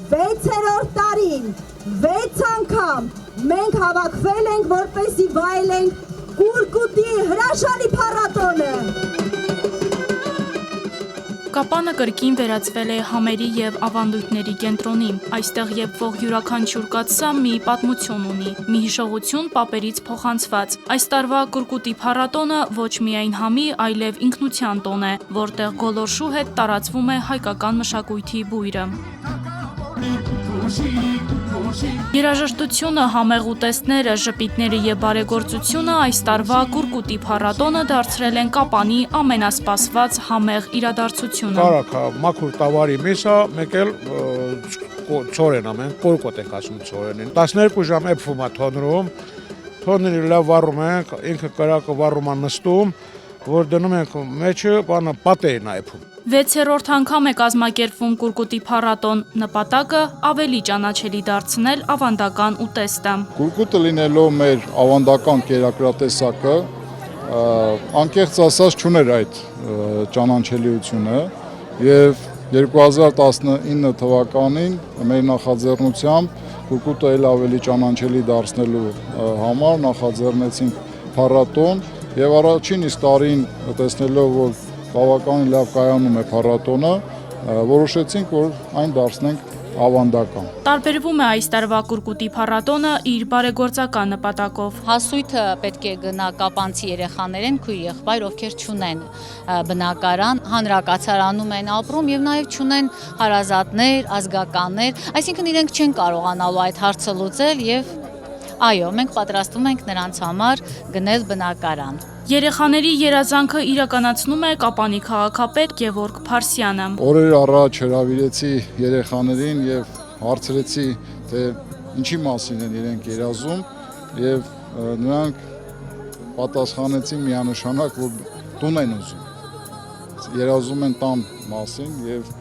6-րդ տարին 6 անգամ մենք հավաքվել ենք, որպեսզի վայելենք Կուրկուտի հրաշալի փառատոնը։ Կապանը կրկին վերածվել է համերի և ավանդույթների կենտրոնի։ Այստեղ եփվող յուրաքանչյուր կաթսա մի պատմություն ունի, մի հիշողություն պապերից փոխանցված։ Այս տարվա Կուրկուտի փառատոնը ոչ միայն համի, այլև ինքնության տոն է, որտեղ գոլորշու հետ տարածվում է հայկական մշակույթի բույրը։ Երաժշտությունը, համեղ ուտեստները, ժպիտները և բարեգործությունը այս տարվա Կուրկուտի փառատոնը դարձրել են Կապանի ամենասպասված համեղ իրադարձությունը։ Կարակա մաքուր տավարի միսա, մեկ էլ ծորեն ամեն, կորկոտ ենք ասում ծորենին։ 12 ժամ էփվում է թոնրում, թոնրի լավ վառում ենք, ինքը կրակը վառում է նստում, որ դնում ենք մեջը, բանը պատերն է էփվում։ 6-րդ անգամ է կազմակերպվում Կուրկուտի փառատոն, նպատակը ավելի ճանաչելի դարձնել ավանդական ուտեստը։ Կուրկուտը լինելով մեր ավանդական կերակրատեսակը, անկեղծ ասած չուներ այդ ճանաչելիությունը եւ 2019 թվականին մեր նախաձեռնությամբ Կուրկուտը էլ ավելի ճանաչելի դարձնելու համար նախաձեռնեցինք փառատոն եւ առաջին իսկ տարին տեսնելով որ բավականին լավ կայանում է փառատոնը, որոշեցինք, որ այն դարձնենք ավանդական։ Տարբերվում է այս տարվա Կուրկուտի փառատոնը իր բարեգործական նպատակով։ Հասույթը պետք է գնա կապանցի երեխաներին, քույր եղբայր, ովքեր չունեն բնակարան, հանրակացարանում են ապրում եւ նաեւ չունեն հարազատներ, ազգականներ, այսինքն իրենք չեն կարողանալու այդ հարցը լուծել եւ այո, մենք պատրաստվում ենք նրանց համար գնել բնակարան։ Երեխաների երազանքը իրականացնում է Կապանի քաղաքապետ Գևորգ Փարսյանը։ Օրեր առաջ հրավիրեցի երեխաներին եւ հարցրեցի, թե ինչի մասին են իրենք երազում եւ նրանք պատասխանեցին միանշանակ, որ տուն են ուզում։ Երազում են տան մասին եւ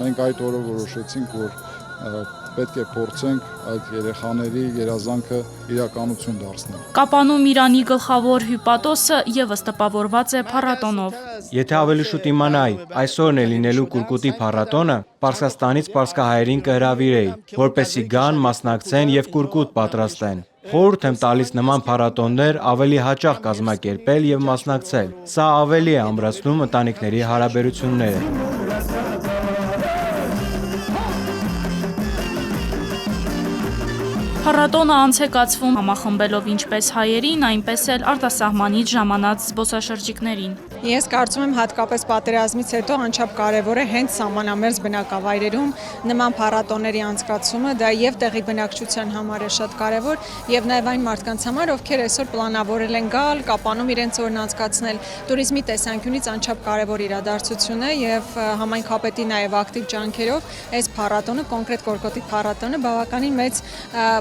մենք այդ օրը որոշեցինք, որ պետք է փորձենք այդ երեխաների երազանքը իրականություն դարձնել։ Կապանում Իրանի գլխավոր հյուպատոսը եւս տպավորված է փառատոնով։ Եթե ավելի շուտ իմանայի, այսօրն է լինելու Կուրկուտի փառատոնը, Պարսկաստանից պարսկահայերին կհրավիրեի, որպեսզի գան, մասնակցեն եւ կուրկուտ պատրաստեն։ Խորհուրդ եմ տալիս նման փառատոններ ավելի հաճախ կազմակերպել եւ մասնակցել։ Սա ավելի է ամրացնում ընտանիքների հարաբերությունները։ Փառատոնը անց է կացվում համախմբելով ինչպես հայերին, այնպես էլ արտասահմանից ժամանած զբոսաշրջիկներին։ Ես կարծում եմ հատկապես պատերազմից հետո անչափ կարևոր է հենց սահմանամերձ բնակավայրերում նման փառատոների անցկացումը, դա եւ տեղի բնակչության համար է շատ կարևոր եւ նաեւ այն մարդկանց համար, ովքեր այսօր պլանավորել են գալ, Կապանում իրենց օրն անցկացնել, туриզմի տեսանկյունից անչափ կարևոր իրադարձություն է եւ համայնքապետի նաեւ ակտիվ ջանքերով այս փառատոնը, կոնկրետ Կուրկուտի փառատոնը բավականին մեծ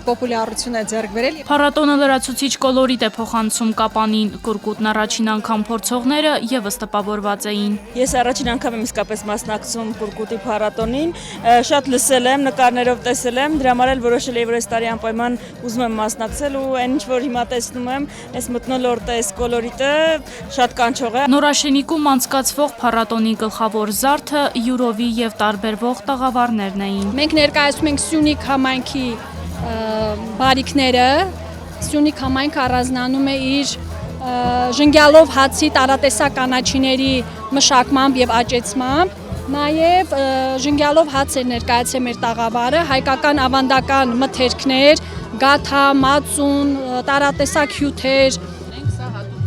պոպուլյարություն է ձեռք բերել։ Փառատոնը լրացուցիչ կոլորիտ է փոխանցում Կապանին, Կուրկուտն առաջին անգամ փորձողները եւս տպավորված էին։ Ես առաջին անգամ եմ իսկապես մասնակցում Կուրկուտի փառատոնին, շատ լսել եմ, նկարներով տեսել եմ, դրա համար էլ որոշել եմ, որ այս տարի անպայման ուզում եմ մասնակցել ու այն ինչ որ հիմա տեսնում եմ, այս մթնոլորտը, այս կոլորիտը շատ կանչող է։ Նորաշենիկում անցկացվող փառատոնի գլխավոր զարդը յուրովի եւ տարբերվող տաղավարներն էին։ Մենք ներկայացնում ենք Սյունիք համայնքի բարիքները, Սյունիք համայնքը առանձնանում է իր ժնգյալով հացի տարատեսակ կանաչիների մշակմամբ եւ աճեցմամբ, նաեւ ժնգյալով հաց է ներկայացել մեր տաղավարը, հայկական ավանդական մթերքներ, գաթա, մածուն, տարատեսակ հյութեր։ Մենք սա հատուկ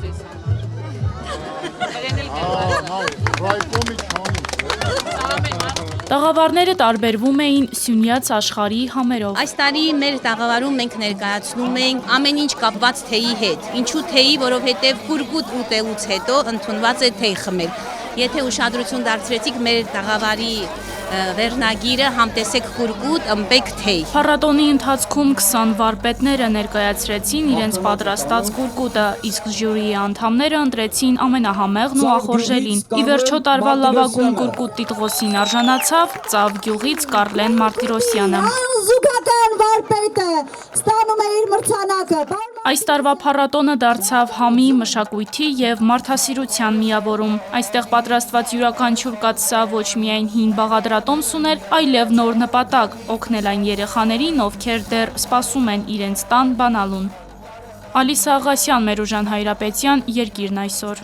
Տաղավարները տարբերվում էին Սյունյաց աշխարհի համերով։ Այս տարի մեր տաղավարում մենք ներկայացնում ենք ամեն ինչ կապված թեյի հետ։ Ինչու թեյի, որովհետև Կուրկուտ ուտելուց հետո ընդունված է թեյ խմել։ Եթե ուշադրություն դարձրեցիք մեր տաղավարի վերնագիրը համտեսեք Կուրկուտ, ըմպեք թեյ։ Փառատոնի ընթացքում 20 վարպետները ներկայացրեցին իրենց պատրաստած Կուրկուտը, իսկ ժյուրիի անդամները ընտրեցին ամենահամեղն ու ախորժելին։ Ի վերջո տարվա լավագույն Կուրկուտ տիտղոսին արժանացավ Ծավ գյուղից Կարլեն Մարտիրոսյանը։ Զուգական վարպետը ստանում է իր մրցանակը։ Այս տարվա փառատոնը դարձավ համի, մշակույթի եւ մարդասիրության միավորում։ Այստեղ պատրաստված յուրաքանչյուր կաթսա ոչ միայն հին բաղադրատոմս ուներ, այլև նոր նպատակ՝ օգնել այն երեխաներին, ովքեր դեռ սպասում են իրենց տան բանալուն։ Ալիսա Աղասյան, Մերուժան Հայրապետյան, Երկիրն այսօր։